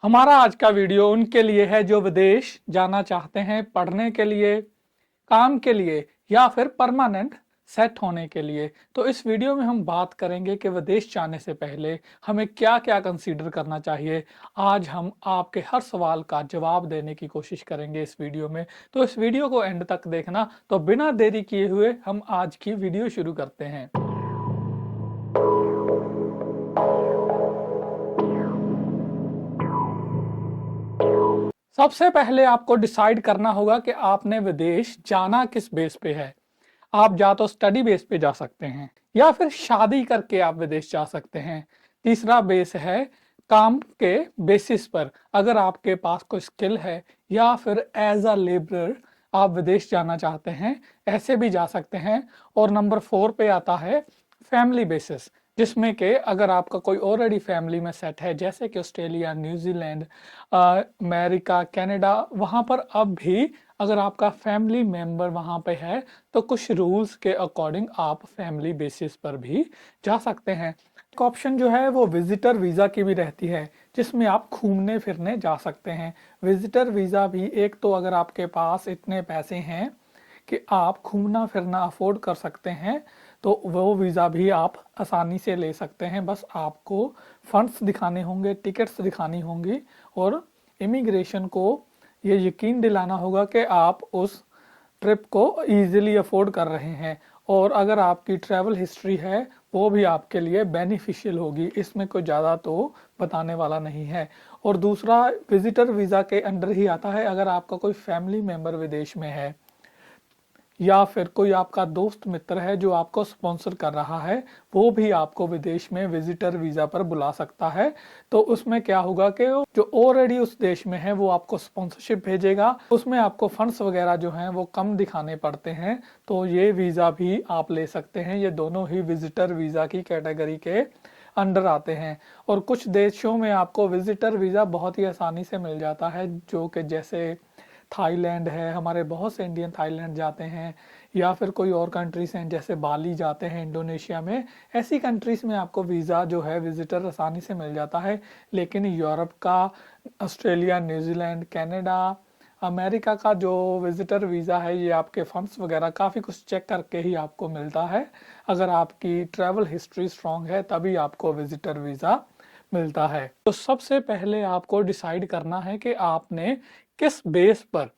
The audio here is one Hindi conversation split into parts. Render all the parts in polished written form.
हमारा आज का वीडियो उनके लिए है जो विदेश जाना चाहते हैं पढ़ने के लिए, काम के लिए या फिर परमानेंट सेट होने के लिए। तो इस वीडियो में हम बात करेंगे कि विदेश जाने से पहले हमें क्या क्या कंसीडर करना चाहिए। आज हम आपके हर सवाल का जवाब देने की कोशिश करेंगे इस वीडियो में। तो इस वीडियो को एंड तक देखना। तो बिना देरी किए हुए हम आज की वीडियो शुरू करते हैं। सबसे पहले आपको डिसाइड करना होगा कि आपने विदेश जाना किस बेस पे है। आप या तो स्टडी बेस पे जा सकते हैं या फिर शादी करके आप विदेश जा सकते हैं। तीसरा बेस है काम के बेसिस पर, अगर आपके पास कोई स्किल है या फिर एज अ लेबरर आप विदेश जाना चाहते हैं, ऐसे भी जा सकते हैं। और नंबर 4 पे आता है फैमिली बेसिस, जिसमें कि अगर आपका कोई ऑलरेडी फैमिली में सेट है, जैसे कि ऑस्ट्रेलिया, न्यूजीलैंड, अमेरिका, कनाडा, वहाँ पर अब भी अगर आपका फैमिली मेंबर वहाँ पे है तो कुछ रूल्स के अकॉर्डिंग आप फैमिली बेसिस पर भी जा सकते हैं। एक ऑप्शन जो है वो विजिटर वीज़ा की भी रहती है, जिसमें आप घूमने फिरने जा सकते हैं। विजिटर वीज़ा भी एक तो अगर आपके पास इतने पैसे हैं कि आप घूमना फिरना अफोर्ड कर सकते हैं तो वो वीज़ा भी आप आसानी से ले सकते हैं। बस आपको फंड्स दिखाने होंगे, टिकट्स दिखानी होंगी और इमिग्रेशन को ये यकीन दिलाना होगा कि आप उस ट्रिप को इजीली अफोर्ड कर रहे हैं। और अगर आपकी ट्रैवल हिस्ट्री है वो भी आपके लिए बेनिफिशियल होगी, इसमें कोई ज़्यादा तो बताने वाला नहीं है। और दूसरा विजिटर वीज़ा के अंडर ही आता है अगर आपका कोई फैमिली मेंबर विदेश में है या फिर कोई आपका दोस्त मित्र है जो आपको स्पॉन्सर कर रहा है, वो भी आपको विदेश में विजिटर वीज़ा पर बुला सकता है। तो उसमें क्या होगा कि जो ऑलरेडी उस देश में है वो आपको स्पॉन्सरशिप भेजेगा, उसमें आपको फंड्स वगैरह जो हैं वो कम दिखाने पड़ते हैं। तो ये वीज़ा भी आप ले सकते हैं। ये दोनों ही विजिटर वीज़ा की कैटेगरी के अंडर आते हैं। और कुछ देशों में आपको विजिटर वीज़ा बहुत ही आसानी से मिल जाता है, जो कि जैसे थाईलैंड है, हमारे बहुत से इंडियन थाईलैंड जाते हैं, या फिर कोई और कंट्रीज हैं जैसे बाली जाते हैं इंडोनेशिया में। ऐसी कंट्रीज में आपको वीज़ा जो है विजिटर आसानी से मिल जाता है। लेकिन यूरोप का, ऑस्ट्रेलिया, न्यूजीलैंड, कनाडा, अमेरिका का जो विजिटर वीज़ा है ये आपके फंड्स वगैरह काफ़ी कुछ चेक करके ही आपको मिलता है। अगर आपकी ट्रैवल हिस्ट्री स्ट्रांग है तभी आपको विजिटर वीज़ा मिलता है। तो सबसे पहले आपको डिसाइड करना है कि आपने किस बेस पर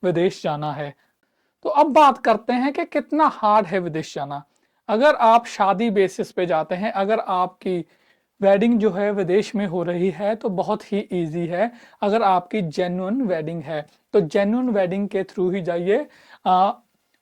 विदेश जाना है। तो अब बात करते हैं कि कितना हार्ड है विदेश जाना। अगर आप शादी बेसिस पे जाते हैं, अगर आपकी वेडिंग जो है विदेश में हो रही है तो बहुत ही इजी है। अगर आपकी जेन्युइन वेडिंग है तो जेन्युइन वेडिंग के थ्रू ही जाइए,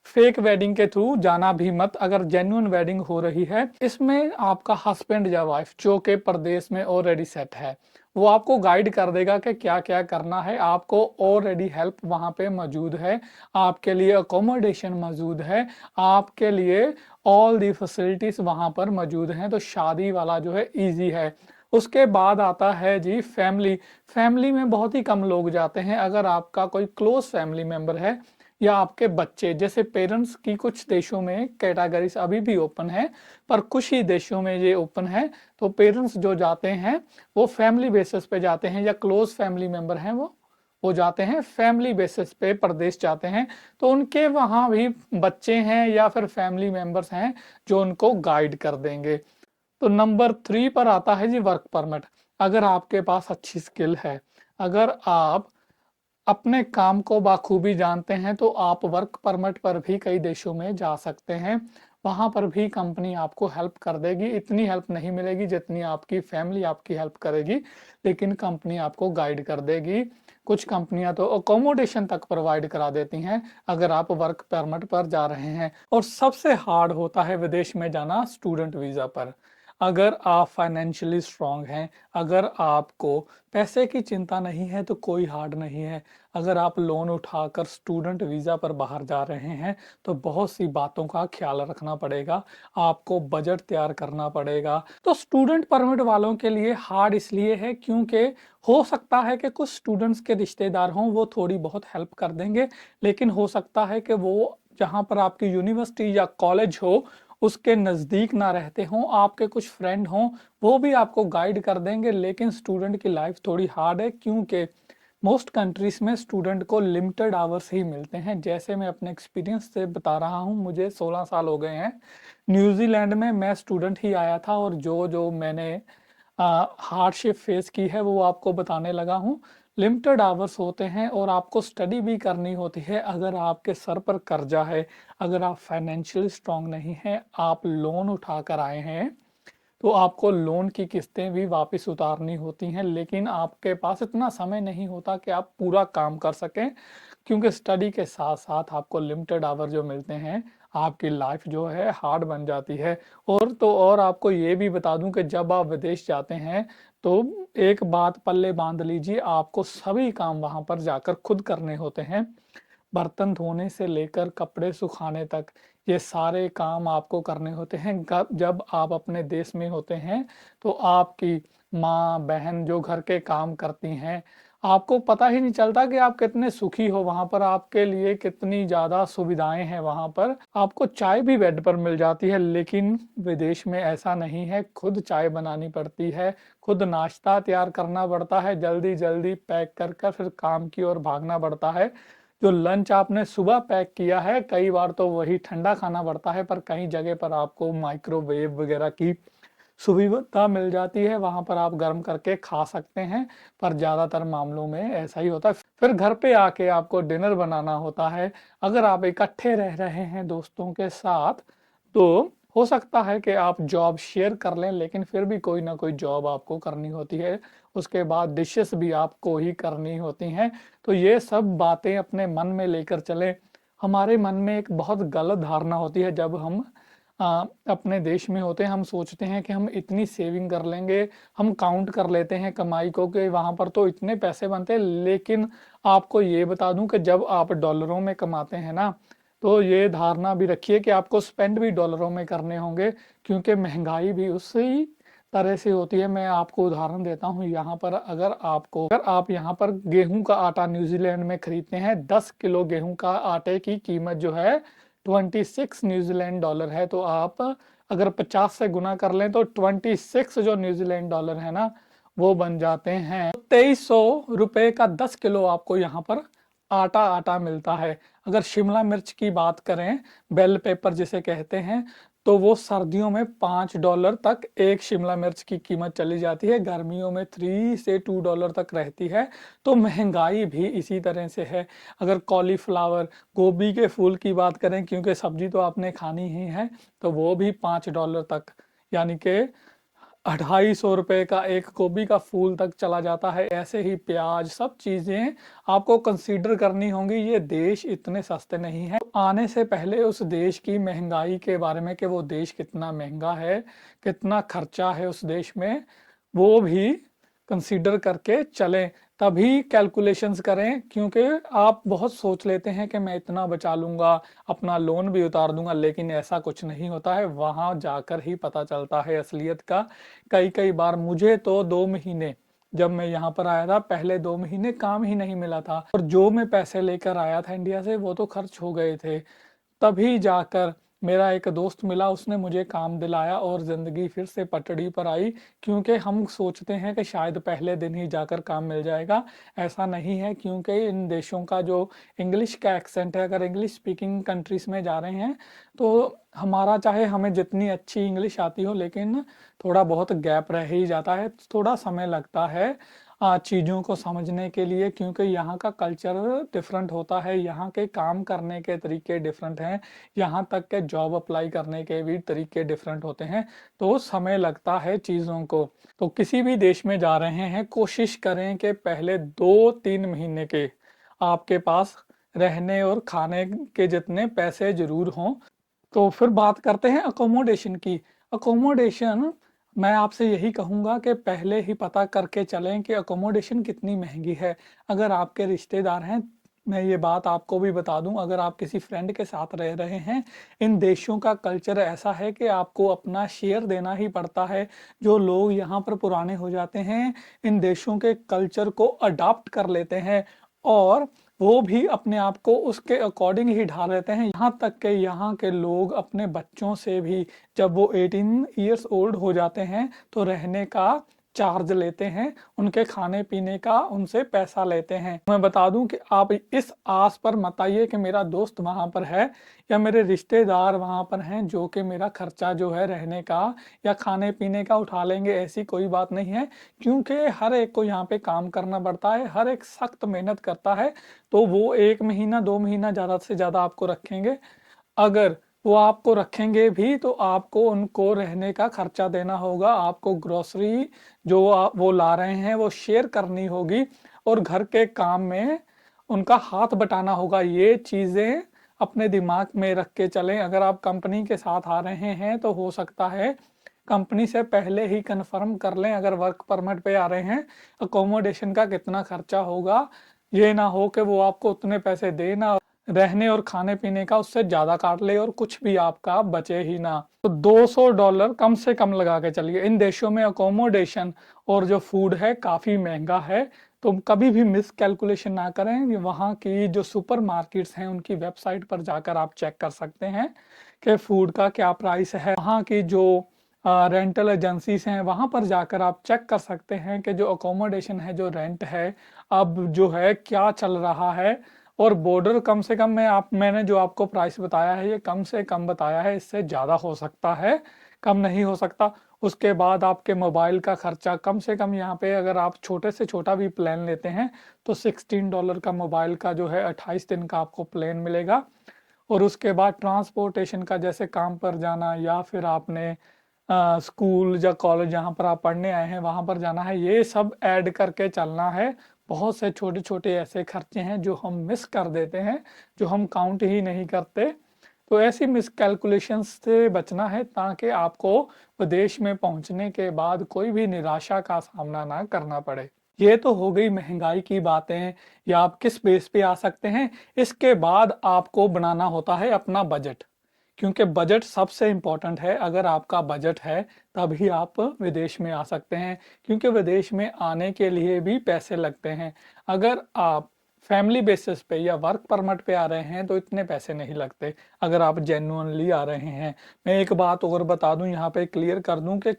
फेक वेडिंग के थ्रू जाना भी मत। अगर जेन्युइन वेडिंग हो रही है, इसमें आपका हस्बैंड या वाइफ जो कि प्रदेश में ऑलरेडी सेट है वो आपको गाइड कर देगा कि क्या क्या करना है। आपको ऑलरेडी हेल्प वहाँ पे मौजूद है, आपके लिए अकोमोडेशन मौजूद है, आपके लिए ऑल दी फैसिलिटीज वहाँ पर मौजूद हैं। तो शादी वाला जो है इजी है। उसके बाद आता है जी फैमिली। फैमिली में बहुत ही कम लोग जाते हैं। अगर आपका कोई क्लोज फैमिली मेंबर है या आपके बच्चे, जैसे पेरेंट्स की कुछ देशों में कैटेगरीज अभी भी ओपन है पर कुछ ही देशों में ये ओपन है। तो पेरेंट्स जो जाते हैं वो फैमिली बेसिस पे जाते हैं, या क्लोज फैमिली मेंबर हैं वो जाते हैं फैमिली बेसिस पे प्रदेश जाते हैं। तो उनके वहाँ भी बच्चे हैं या फिर फैमिली मेंबर्स हैं जो उनको गाइड कर देंगे। तो नंबर 3 पर आता है जी वर्क परमिट। अगर आपके पास अच्छी स्किल है, अगर आप अपने काम को बाखूबी जानते हैं तो आप वर्क परमिट पर भी कई देशों में जा सकते हैं। वहां पर भी कंपनी आपको हेल्प कर देगी। इतनी हेल्प नहीं मिलेगी जितनी आपकी फैमिली आपकी हेल्प करेगी, लेकिन कंपनी आपको गाइड कर देगी। कुछ कंपनियां तो अकोमोडेशन तक प्रोवाइड करा देती हैं अगर आप वर्क परमिट पर जा रहे हैं। और सबसे हार्ड होता है विदेश में जाना स्टूडेंट वीज़ा पर। अगर आप फाइनेंशियली स्ट्रांग हैं, अगर आपको पैसे की चिंता नहीं है तो कोई हार्ड नहीं है। अगर आप लोन उठाकर स्टूडेंट वीज़ा पर बाहर जा रहे हैं तो बहुत सी बातों का ख्याल रखना पड़ेगा, आपको बजट तैयार करना पड़ेगा। तो स्टूडेंट परमिट वालों के लिए हार्ड इसलिए है क्योंकि हो सकता है कि कुछ स्टूडेंट्स के रिश्तेदार हों, वो थोड़ी बहुत हेल्प कर देंगे, लेकिन हो सकता है कि वो जहाँ पर आपकी यूनिवर्सिटी या कॉलेज हो उसके नज़दीक ना रहते हों, आपके कुछ फ्रेंड हों, वो भी आपको गाइड कर देंगे। लेकिन स्टूडेंट की लाइफ थोड़ी हार्ड है, क्योंकि मोस्ट कंट्रीज में स्टूडेंट को लिमिटेड आवर्स ही मिलते हैं। जैसे मैं अपने एक्सपीरियंस से बता रहा हूँ, मुझे 16 साल हो गए हैं। न्यूजीलैंड में मैं स्टूडेंट ही आया था, और जो जो मैंने हार्डशिप फेस की है वो आपको बताने लगा हूँ। लिमिटेड आवर्स होते हैं और आपको स्टडी भी करनी होती है। अगर आपके सर पर कर्जा है, अगर आप फाइनेंशियली स्ट्रांग नहीं हैं, आप लोन उठा कर आए हैं, तो आपको लोन की किस्तें भी वापस उतारनी होती हैं। लेकिन आपके पास इतना समय नहीं होता कि आप पूरा काम कर सकें, क्योंकि स्टडी के साथ साथ आपको लिमिटेड आवर जो मिलते हैं, आपकी लाइफ जो है हार्ड बन जाती है। और तो और आपको ये भी बता दूं कि जब आप विदेश जाते हैं, तो एक बात पल्ले बांध लीजिए, आपको सभी काम वहां पर जाकर खुद करने होते हैं। बर्तन धोने से लेकर कपड़े सुखाने तक, ये सारे काम आपको करने होते हैं। जब आप अपने देश में होते हैं, तो आपकी माँ बहन जो घर के काम करती हैं, आपको पता ही नहीं चलता कि आप कितने सुखी हो वहां पर। आपके लिए कितनी ज्यादा सुविधाएं हैं वहां पर। आपको चाय भी बेड पर मिल जाती है। लेकिन विदेश में ऐसा नहीं है, खुद चाय बनानी पड़ती है, खुद नाश्ता तैयार करना पड़ता है, जल्दी जल्दी पैक कर फिर काम की ओर भागना पड़ता है। जो लंच आपने सुबह पैक किया है, कई बार तो वही ठंडा खाना पड़ता है। पर कई जगह पर आपको माइक्रोवेव वगैरह की सुविधा मिल जाती है, वहां पर आप गर्म करके खा सकते हैं। पर ज्यादातर मामलों में ऐसा ही होता है। फिर घर पे आके आपको डिनर बनाना होता है। अगर आप इकट्ठे रह रहे हैं दोस्तों के साथ, तो हो सकता है कि आप जॉब शेयर कर लें, लेकिन फिर भी कोई ना कोई जॉब आपको करनी होती है। उसके बाद डिशेस भी आपको ही करनी होती हैं। तो ये सब बातें अपने मन में लेकर चले। हमारे मन में एक बहुत गलत धारणा होती है, जब हम अपने देश में होते हैं, हम सोचते हैं कि हम इतनी सेविंग कर लेंगे, हम काउंट कर लेते हैं कमाई को कि वहां पर तो इतने पैसे बनते हैं। लेकिन आपको ये बता दूं कि जब आप डॉलरों में कमाते हैं ना, तो ये धारणा भी रखिए कि आपको स्पेंड भी डॉलरों में करने होंगे, क्योंकि महंगाई भी उसी तरह से होती है। मैं आपको उदाहरण देता हूँ, यहाँ पर अगर आप यहाँ पर गेहूं का आटा न्यूजीलैंड में खरीदते हैं, 10 किलो गेहूं का आटे की कीमत जो है 26 न्यूजीलैंड डॉलर है। तो आप अगर 50 से गुना कर लें, तो 26 जो न्यूजीलैंड डॉलर है ना, वो बन जाते हैं 2300 रुपए का 10 किलो आपको यहाँ पर आटा आटा मिलता है। अगर शिमला मिर्च की बात करें, बेल पेपर जिसे कहते हैं, तो वो सर्दियों में $5 तक एक शिमला मिर्च की कीमत चली जाती है, गर्मियों में $3 से $2 तक रहती है। तो महंगाई भी इसी तरह से है। अगर कॉलीफ्लावर, गोभी के फूल की बात करें, क्योंकि सब्जी तो आपने खानी ही है, तो वो भी $5 तक, यानी कि 250 रुपए का एक गोभी का फूल तक चला जाता है। ऐसे ही प्याज, सब चीजें आपको कंसीडर करनी होंगी। ये देश इतने सस्ते नहीं है। आने से पहले उस देश की महंगाई के बारे में, कि वो देश कितना महंगा है, कितना खर्चा है उस देश में, वो भी कंसीडर करके चलें। तभी कैलकुलेशंस करें, क्योंकि आप बहुत सोच लेते हैं कि मैं इतना बचा लूंगा, अपना लोन भी उतार दूंगा, लेकिन ऐसा कुछ नहीं होता है। वहां जाकर ही पता चलता है असलियत का। कई कई बार मुझे तो 2 महीने, जब मैं यहाँ पर आया था, पहले 2 महीने काम ही नहीं मिला था, और जो मैं पैसे लेकर आया था इंडिया से, वो तो खर्च हो गए थे। तभी जाकर मेरा एक दोस्त मिला, उसने मुझे काम दिलाया और जिंदगी फिर से पटड़ी पर आई। क्योंकि हम सोचते हैं कि शायद पहले दिन ही जाकर काम मिल जाएगा, ऐसा नहीं है। क्योंकि इन देशों का जो इंग्लिश का एक्सेंट है, अगर इंग्लिश स्पीकिंग कंट्रीज में जा रहे हैं, तो हमारा, चाहे हमें जितनी अच्छी इंग्लिश आती हो, लेकिन थोड़ा बहुत गैप रह ही जाता है, थोड़ा समय लगता है चीज़ों को समझने के लिए। क्योंकि यहाँ का कल्चर डिफरेंट होता है, यहाँ के काम करने के तरीके डिफरेंट हैं, यहाँ तक के जॉब अप्लाई करने के भी तरीके डिफरेंट होते हैं। तो समय लगता है चीज़ों को। तो किसी भी देश में जा रहे हैं, कोशिश करें कि पहले 2-3 महीने के आपके पास रहने और खाने के जितने पैसे जरूर हों। तो फिर बात करते हैं अकोमोडेशन की। अकोमोडेशन, मैं आपसे यही कहूँगा कि पहले ही पता करके चलें कि अकोमोडेशन कितनी महंगी है। अगर आपके रिश्तेदार हैं, मैं ये बात आपको भी बता दूं, अगर आप किसी फ्रेंड के साथ रह रहे हैं, इन देशों का कल्चर ऐसा है कि आपको अपना शेयर देना ही पड़ता है। जो लोग यहाँ पर पुराने हो जाते हैं, इन देशों के कल्चर को अडॉप्ट कर लेते हैं, और वो भी अपने आप को उसके अकॉर्डिंग ही ढाल लेते हैं। यहाँ तक कि यहाँ के लोग अपने बच्चों से भी जब वो 18 ईयर्स ओल्ड हो जाते हैं तो रहने का चार्ज लेते हैं, उनके खाने पीने का उनसे पैसा लेते हैं। मैं बता दूं कि आप इस आस पर मत आइए कि मेरा दोस्त वहां पर है या मेरे रिश्तेदार वहां पर हैं जो कि मेरा खर्चा जो है रहने का या खाने पीने का उठा लेंगे, ऐसी कोई बात नहीं है। क्योंकि हर एक को यहाँ पे काम करना पड़ता है, हर एक सख्त मेहनत करता है, तो वो 1 महीना 2 महीना ज़्यादा से ज़्यादा आपको रखेंगे। अगर वो आपको रखेंगे भी तो आपको उनको रहने का खर्चा देना होगा, आपको ग्रोसरी जो वो ला रहे हैं वो शेयर करनी होगी और घर के काम में उनका हाथ बटाना होगा। ये चीज़ें अपने दिमाग में रख के चलें। अगर आप कंपनी के साथ आ रहे हैं तो हो सकता है कंपनी से पहले ही कंफर्म कर लें, अगर वर्क परमिट पे आ रहे हैं अकोमोडेशन का कितना खर्चा होगा। ये ना हो कि वो आपको उतने पैसे दे ना, रहने और खाने पीने का उससे ज्यादा काट ले और कुछ भी आपका बचे ही ना। तो $200 कम से कम लगा के चलिए। इन देशों में अकोमोडेशन और जो फूड है काफी महंगा है, तो कभी भी मिस कैलकुलेशन ना करें। वहाँ की जो सुपर मार्केट्स हैं उनकी वेबसाइट पर जाकर आप चेक कर सकते हैं कि फूड का क्या प्राइस है। वहाँ की जो रेंटल एजेंसीज हैं वहाँ पर जाकर आप चेक कर सकते हैं कि जो अकोमोडेशन है, जो रेंट है, अब जो है क्या चल रहा है। और बॉर्डर कम से कम मैंने जो आपको प्राइस बताया है ये कम से कम बताया है, इससे ज़्यादा हो सकता है, कम नहीं हो सकता। उसके बाद आपके मोबाइल का खर्चा कम से कम यहाँ पे अगर आप छोटे से छोटा भी प्लान लेते हैं तो $16 का मोबाइल का जो है 28 दिन का आपको प्लान मिलेगा। और उसके बाद ट्रांसपोर्टेशन का, जैसे काम पर जाना या फिर आपने स्कूल या कॉलेज जहाँ पर आप पढ़ने आए हैं वहाँ पर जाना है, ये सब ऐड करके चलना है। बहुत से छोटे छोटे ऐसे खर्चे हैं जो हम मिस कर देते हैं, जो हम काउंट ही नहीं करते। तो ऐसी मिस कैलकुलेशन से बचना है ताकि आपको विदेश में पहुंचने के बाद कोई भी निराशा का सामना ना करना पड़े। ये तो हो गई महंगाई की बातें या आप किस बेस पे आ सकते हैं। इसके बाद आपको बनाना होता है अपना बजट, क्योंकि बजट सबसे इम्पोर्टेंट है। अगर आपका बजट है तभी आप विदेश में आ सकते हैं, क्योंकि विदेश में आने के लिए भी पैसे लगते हैं। अगर आप फैमिली बेसिस पे या वर्क परमिट पे आ रहे हैं तो इतने पैसे नहीं लगते, अगर आप जेन्युइनली आ रहे हैं। मैं एक बात और बता दूं, यहाँ पे क्लियर कर दूं कि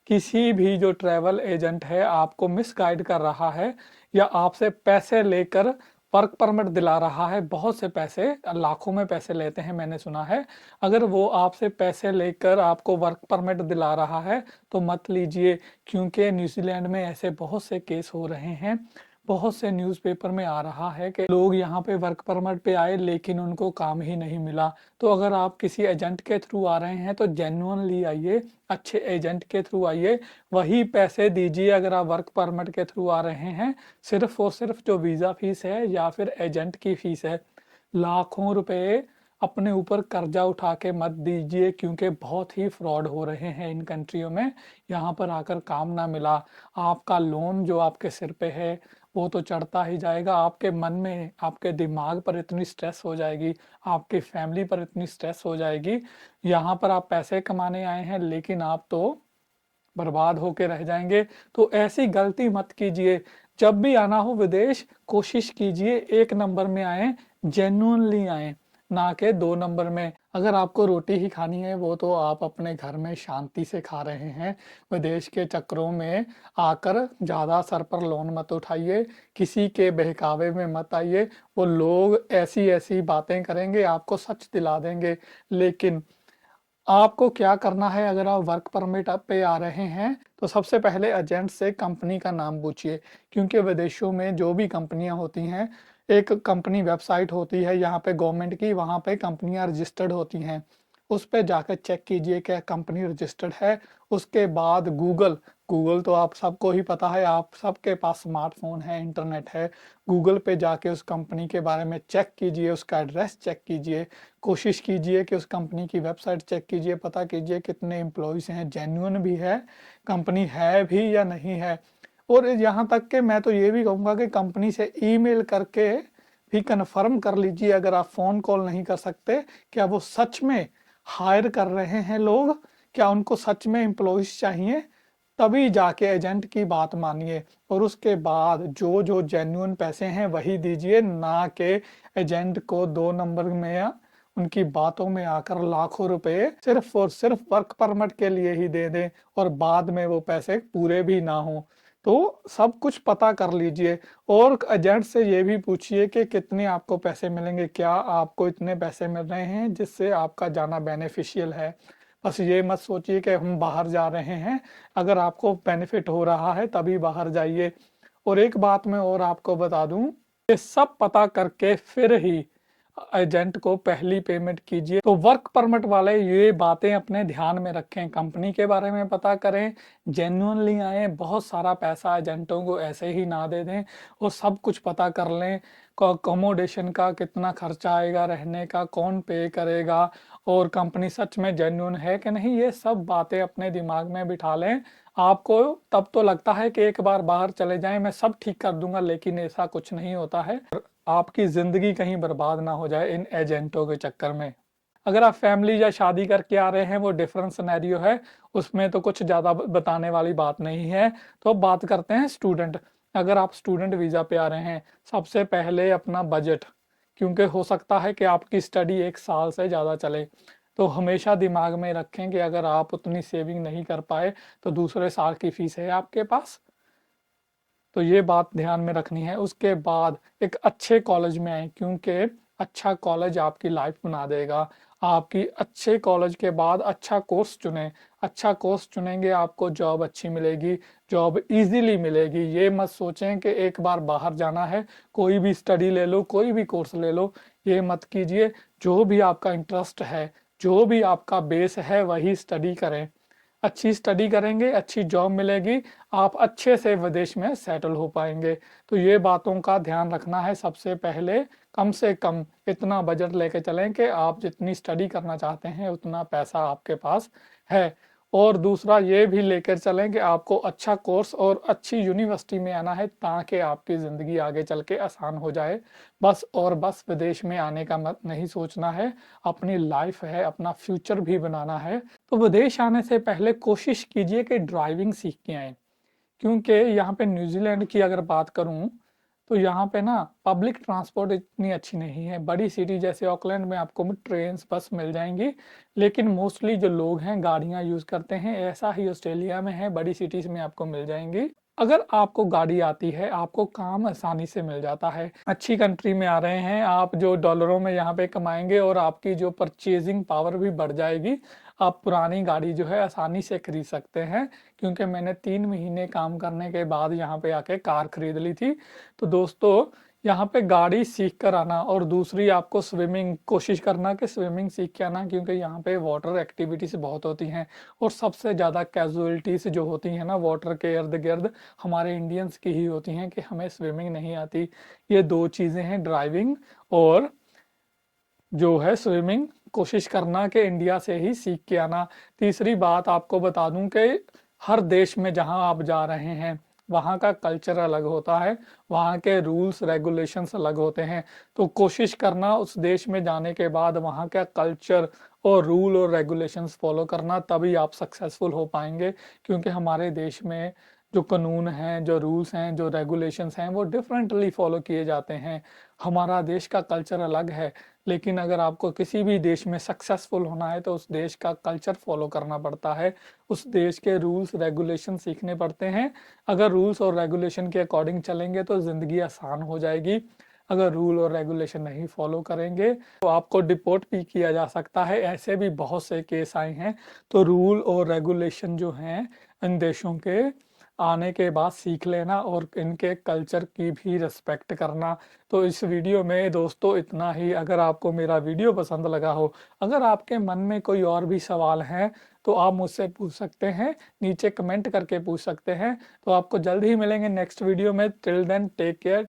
किसी भी जो ट्रैवल एजेंट है आपको मिसगाइड कर रहा है या आपसे पैसे लेकर वर्क परमिट दिला रहा है, बहुत से पैसे, लाखों में पैसे लेते हैं मैंने सुना है। अगर वो आपसे पैसे लेकर आपको वर्क परमिट दिला रहा है तो मत लीजिए, क्योंकि न्यूजीलैंड में ऐसे बहुत से केस हो रहे हैं। बहुत से न्यूज़पेपर में आ रहा है कि लोग यहाँ पे वर्क परमिट पे आए लेकिन उनको काम ही नहीं मिला। तो अगर आप किसी एजेंट के थ्रू आ रहे हैं तो जेन्युइनली आइए, अच्छे एजेंट के थ्रू आइए, वही पैसे दीजिए। अगर आप वर्क परमिट के थ्रू आ रहे हैं, सिर्फ और सिर्फ जो वीज़ा फीस है या फिर एजेंट की फीस है, लाखों रुपए अपने ऊपर कर्जा उठा के मत दीजिए, क्योंकि बहुत ही फ्रॉड हो रहे हैं इन कंट्रियों में। यहाँ पर आकर काम ना मिला, आपका लोन जो आपके सिर पे है वो तो चढ़ता ही जाएगा। आपके मन में, आपके दिमाग पर इतनी स्ट्रेस हो जाएगी, आपकी फैमिली पर इतनी स्ट्रेस हो जाएगी। यहाँ पर आप पैसे कमाने आए हैं लेकिन आप तो बर्बाद होके रह जाएंगे। तो ऐसी गलती मत कीजिए। जब भी आना हो विदेश, कोशिश कीजिए 1 नंबर में आए, जेन्युइनली आए, ना के 2 नंबर में। अगर आपको रोटी ही खानी है वो तो आप अपने घर में शांति से खा रहे हैं। विदेश के चक्करों में आकर ज़्यादा सर पर लोन मत उठाइए, किसी के बहकावे में मत आइए। वो लोग ऐसी ऐसी बातें करेंगे, आपको सच दिला देंगे, लेकिन आपको क्या करना है। अगर आप वर्क परमिट पे आ रहे हैं तो सबसे पहले एजेंट से कंपनी का नाम पूछिए, क्योंकि विदेशों में जो भी कंपनियां होती हैं, एक कंपनी वेबसाइट होती है यहाँ पे गवर्नमेंट की, वहाँ पे कंपनियां रजिस्टर्ड होती हैं, उस पे जाकर चेक कीजिए क्या कंपनी रजिस्टर्ड है। उसके बाद गूगल गूगल तो आप सबको ही पता है, आप सबके पास स्मार्टफोन है, इंटरनेट है। गूगल पे जाके उस कंपनी के बारे में चेक कीजिए, उसका एड्रेस चेक कीजिए, कोशिश कीजिए कि उस कंपनी की वेबसाइट चेक कीजिए, पता कीजिए कितने एम्प्लॉयज़ हैं, जेन्युइन भी है कंपनी है भी या नहीं है। और यहाँ तक कि मैं तो ये भी कहूँगा कि कंपनी से ईमेल करके भी कन्फर्म कर लीजिए, अगर आप फ़ोन कॉल नहीं कर सकते, क्या वो सच में हायर कर रहे हैं लोग, क्या उनको सच में एम्प्लॉयज़ चाहिए। तभी जाके एजेंट की बात मानिए और उसके बाद जो जो जेन्युइन पैसे हैं वही दीजिए, ना कि एजेंट को 2 नंबर में या उनकी बातों में आकर लाखों रुपए सिर्फ और सिर्फ वर्क परमिट के लिए ही दे दें और बाद में वो पैसे पूरे भी ना हो। तो सब कुछ पता कर लीजिए और एजेंट से ये भी पूछिए कि कितने आपको पैसे मिलेंगे, क्या आपको इतने पैसे मिल रहे हैं जिससे आपका जाना बेनिफिशियल है। बस ये मत सोचिए कि हम बाहर जा रहे हैं, अगर आपको बेनिफिट हो रहा है तभी बाहर जाइए। और एक बात मैं और आपको बता दूं, ये सब पता करके फिर ही एजेंट को पहली पेमेंट कीजिए। तो वर्क परमिट वाले ये बातें अपने ध्यान में रखें, कंपनी के बारे में पता करें, जेन्युइनली आए, बहुत सारा पैसा एजेंटों को ऐसे ही ना दे दें और सब कुछ पता कर लें। अकोमोडेशन का कितना खर्चा आएगा, रहने का कौन पे करेगा और कंपनी सच में जेन्युइन है कि नहीं, ये सब बातें अपने दिमाग में बिठा लें। आपको तब तो लगता है कि एक बार बाहर चले जाएं मैं सब ठीक कर दूंगा, लेकिन ऐसा कुछ नहीं होता है। आपकी जिंदगी कहीं बर्बाद ना हो जाए इन एजेंटों के चक्कर में। अगर आप फैमिली या शादी करके आ रहे हैं वो डिफरेंट सिनेरियो है, उसमें तो कुछ ज़्यादा बताने वाली बात नहीं है। तो अब बात करते हैं स्टूडेंट। अगर आप स्टूडेंट वीज़ा पे आ रहे हैं, सबसे पहले अपना बजट, क्योंकि हो सकता है कि आपकी स्टडी 1 साल से ज़्यादा चले, तो हमेशा दिमाग में रखें कि अगर आप उतनी सेविंग नहीं कर पाए तो दूसरे साल की फीस है आपके पास, तो ये बात ध्यान में रखनी है। उसके बाद एक अच्छे कॉलेज में आए, क्योंकि अच्छा कॉलेज आपकी लाइफ बना देगा। आपकी अच्छे कॉलेज के बाद अच्छा कोर्स चुने, अच्छा कोर्स चुनेंगे आपको जॉब अच्छी मिलेगी, जॉब इजीली मिलेगी। ये मत सोचें कि एक बार बाहर जाना है कोई भी स्टडी ले लो, कोई भी कोर्स ले लो, ये मत कीजिए। जो भी आपका इंटरेस्ट है, जो भी आपका बेस है वही स्टडी करें। अच्छी स्टडी करेंगे, अच्छी जॉब मिलेगी, आप अच्छे से विदेश में सेटल हो पाएंगे। तो ये बातों का ध्यान रखना है। सबसे पहले कम से कम इतना बजट लेके चलें कि आप जितनी स्टडी करना चाहते हैं उतना पैसा आपके पास है। और दूसरा ये भी लेकर चलें कि आपको अच्छा कोर्स और अच्छी यूनिवर्सिटी में आना है ताकि आपकी ज़िंदगी आगे चल के आसान हो जाए। बस और बस विदेश में आने का मत नहीं सोचना है, अपनी लाइफ है, अपना फ्यूचर भी बनाना है। तो विदेश आने से पहले कोशिश कीजिए कि ड्राइविंग सीख के आए, क्योंकि यहाँ पे न्यूजीलैंड की अगर बात करूँ तो यहाँ पे ना पब्लिक ट्रांसपोर्ट इतनी अच्छी नहीं है। बड़ी सिटी जैसे ऑकलैंड में आपको ट्रेन बस मिल जाएंगी, लेकिन मोस्टली जो लोग हैं गाड़ियाँ यूज़ करते हैं। ऐसा ही ऑस्ट्रेलिया में है, बड़ी सिटीज़ में आपको मिल जाएंगी। अगर आपको गाड़ी आती है आपको काम आसानी से मिल जाता है। अच्छी कंट्री में आ रहे हैं आप, जो डॉलरों में यहाँ पे कमाएंगे और आपकी जो परचेजिंग पावर भी बढ़ जाएगी। आप पुरानी गाड़ी जो है आसानी से खरीद सकते हैं, क्योंकि मैंने 3 महीने काम करने के बाद यहाँ पे आके कार खरीद ली थी। तो दोस्तों यहाँ पे गाड़ी सीख कर आना, और दूसरी आपको स्विमिंग कोशिश करना कि स्विमिंग सीख के आना, क्योंकि यहाँ पे वाटर एक्टिविटीज बहुत होती हैं और सबसे ज़्यादा कैजुअलिटीज जो होती हैं ना वाटर के इर्द गिर्द हमारे इंडियंस की ही होती हैं कि हमें स्विमिंग नहीं आती। ये 2 चीज़ें हैं, ड्राइविंग और जो है स्विमिंग, कोशिश करना कि इंडिया से ही सीख के आना। तीसरी बात आपको बता दूं कि हर देश में जहां आप जा रहे हैं वहाँ का कल्चर अलग होता है, वहाँ के रूल्स रेगुलेशंस अलग होते हैं। तो कोशिश करना उस देश में जाने के बाद वहाँ का कल्चर और रूल और रेगुलेशंस फॉलो करना, तभी आप सक्सेसफुल हो पाएंगे। क्योंकि हमारे देश में जो कानून हैं, जो रूल्स हैं, जो रेगुलेशंस हैं वो डिफरेंटली फॉलो किए जाते हैं। हमारा देश का कल्चर अलग है, लेकिन अगर आपको किसी भी देश में सक्सेसफुल होना है तो उस देश का कल्चर फॉलो करना पड़ता है, उस देश के रूल्स रेगुलेशन सीखने पड़ते हैं। अगर रूल्स और रेगुलेशन के अकॉर्डिंग चलेंगे तो ज़िंदगी आसान हो जाएगी। अगर रूल और रेगुलेशन नहीं फॉलो करेंगे तो आपको डिपोर्ट भी किया जा सकता है। ऐसे भी बहुत से केस आए हैं। तो रूल और रेगुलेशन जो हैं इन देशों के आने के बाद सीख लेना और इनके कल्चर की भी रिस्पेक्ट करना। तो इस वीडियो में दोस्तों इतना ही। अगर आपको मेरा वीडियो पसंद लगा हो, अगर आपके मन में कोई और भी सवाल हैं तो आप मुझसे पूछ सकते हैं, नीचे कमेंट करके पूछ सकते हैं। तो आपको जल्द ही मिलेंगे नेक्स्ट वीडियो में। Till then take care.